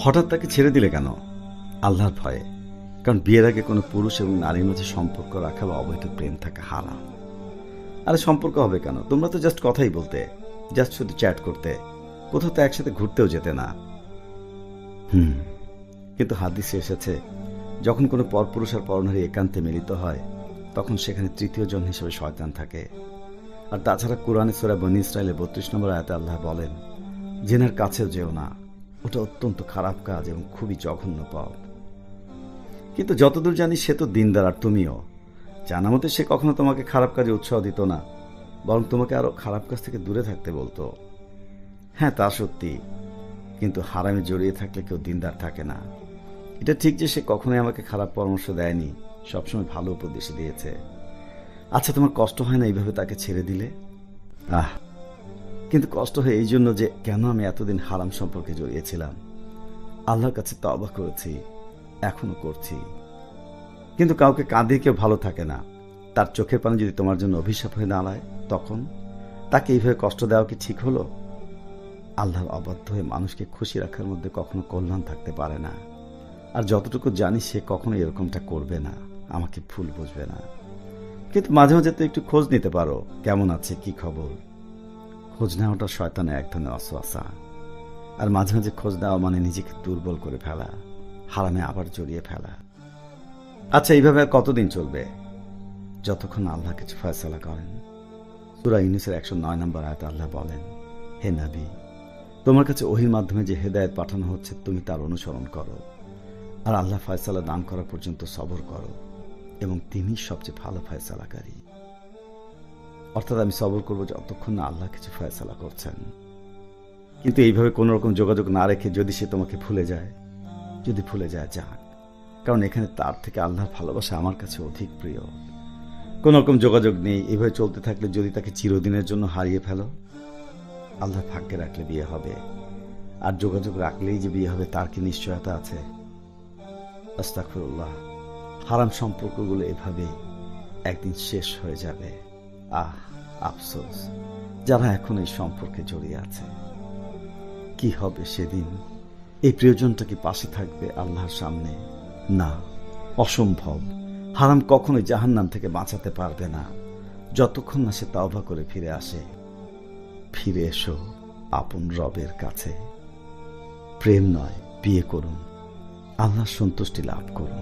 হঠাৎ তাকে ছেড়ে দিলে কেন? আল্লাহর ভয়ে। কারণ বিয়ের আগে কোনো পুরুষ এবং নারীর মাঝে সম্পর্ক রাখা বা অবৈধ প্রেম থাকা হারাম। আরে সম্পর্ক হবে কেন? তোমরা তো জাস্ট কথাই বলতে, জাস্ট শুধু চ্যাট করতে, কোথাও তো একসাথে ঘুরতেও যেতে না। কিন্তু হাদিসে এসেছে, যখন কোনো পরপুরুষ আর পরনারী একান্তে মিলিত হয়, তখন সেখানে তৃতীয় জন হিসেবে শয়তান থাকে। আর তাছাড়া কোরআনে সূরা বনী ইসরাঈলের 32 নম্বর আয়াতে আল্লাহ বলেন, জেনার কাছেও যেও না, ওটা অত্যন্ত খারাপ কাজ এবং খুবই জঘন্য পথ। কিন্তু যতদূর জানি সে তো দিনদার, আর তুমিও জানা মতে সে কখনো তোমাকে খারাপ কাজে উৎসাহ দিত না, বরং তোমাকে আরো খারাপ কাজ থেকে দূরে থাকতে বলতো। হ্যাঁ, তা সত্যি, কিন্তু হারামে জড়িয়ে থাকলে কেউ দিনদার থাকে না। এটা ঠিক যে সে কখনোই আমাকে খারাপ পরামর্শ দেয়নি, সবসময় ভালো উপদেশ দিয়েছে। আচ্ছা, তোমার কষ্ট হয় না এইভাবে তাকে ছেড়ে দিলে? কিন্তু কষ্ট হয় এই জন্য যে কেন আমি এতদিন হারাম সম্পর্কে জড়িয়েছিলাম। আল্লাহর কাছে তওবা করেছি, এখনো করছি। কিন্তু কাউকে কাঁদিয়ে কেউ ভালো থাকে না। তার চোখের পানি যদি তোমার জন্য অভিশাপ হয়ে দাঁড়ায়, তখন তাকে এইভাবে কষ্ট দেওয়া কি ঠিক হলো? আল্লাহর অবাধ্য হয়ে মানুষকে খুশি রাখার মধ্যে কখনো কল্যাণ থাকতে পারে না। আর যতটুকু জানি সে কখনো এরকমটা করবে না, আমাকে ভুল বুঝবে না। কিন্তু মাঝে মাঝে তো একটু খোঁজ নিতে পারো, কেমন আছে, কি খবর। খোঁজ নেওয়াটা শয়তানের এক ধরনের ওয়াসওয়াসা। আর মাঝে মাঝে খোঁজ নেওয়া মানে নিজেকে দুর্বল করে ফেলা, হারামে আবার জড়িয়ে ফেলা। আচ্ছা, এইভাবে আর কতদিন চলবে? যতক্ষণ আল্লাহ কিছু ফয়সালা করেন। সূরা ইউনূসের 109 নম্বর আয়াতে আল্লাহ বলেন, হে নবী, তোমার কাছে ওহীর মাধ্যমে যে হেদায়েত পাঠানো হচ্ছে তুমি তার অনুসরণ করো, আর আল্লাহ ফয়সালা দান করা পর্যন্ত সবর করো, এবং তিনি সবচেয়ে ভালো ফয়সালাকারী। অর্থাৎ আমি সবর করবো যতক্ষণ না আল্লাহ কিছু ফয়সালা করছেন। কিন্তু এইভাবে কোনো রকম যোগাযোগ না রেখে যদি সে তোমাকে ভুলে যায়, যদি ভুলে যায়, যাক, কারণ এখানে তার থেকে আল্লাহর ভালোবাসা আমার কাছে অধিক প্রিয়। কোনো রকম যোগাযোগ নেই, এভাবে চলতে থাকলে যদি তাকে চিরদিনের জন্য হারিয়ে ফেলো, আল্লাহ ভাগ্যে রাখলে বিয়ে হবে, আর যোগাযোগ রাখলেই যে বিয়ে হবে তার কি নিশ্চয়তা আছে? আস্তাগফিরুল্লাহ। হারাম সম্পর্কগুলো এভাবেই একদিন শেষ হয়ে যাবে। আফসোস যারা এখন এই সম্পর্কে জড়িয়ে আছে। কি হবে সেদিন? এই প্রিয়জনটা কি পাশে থাকবে আল্লাহর সামনে? না, অসম্ভব। হারাম কখনোই জাহান্নাম থেকে বাঁচাতে পারবে না, যতক্ষণ না সে তওবা করে ফিরে আসে। ফিরে এসো আপন রবের কাছে। প্রেম নয়, বিয়ে করুন, আল্লাহর সন্তুষ্টি লাভ করুন।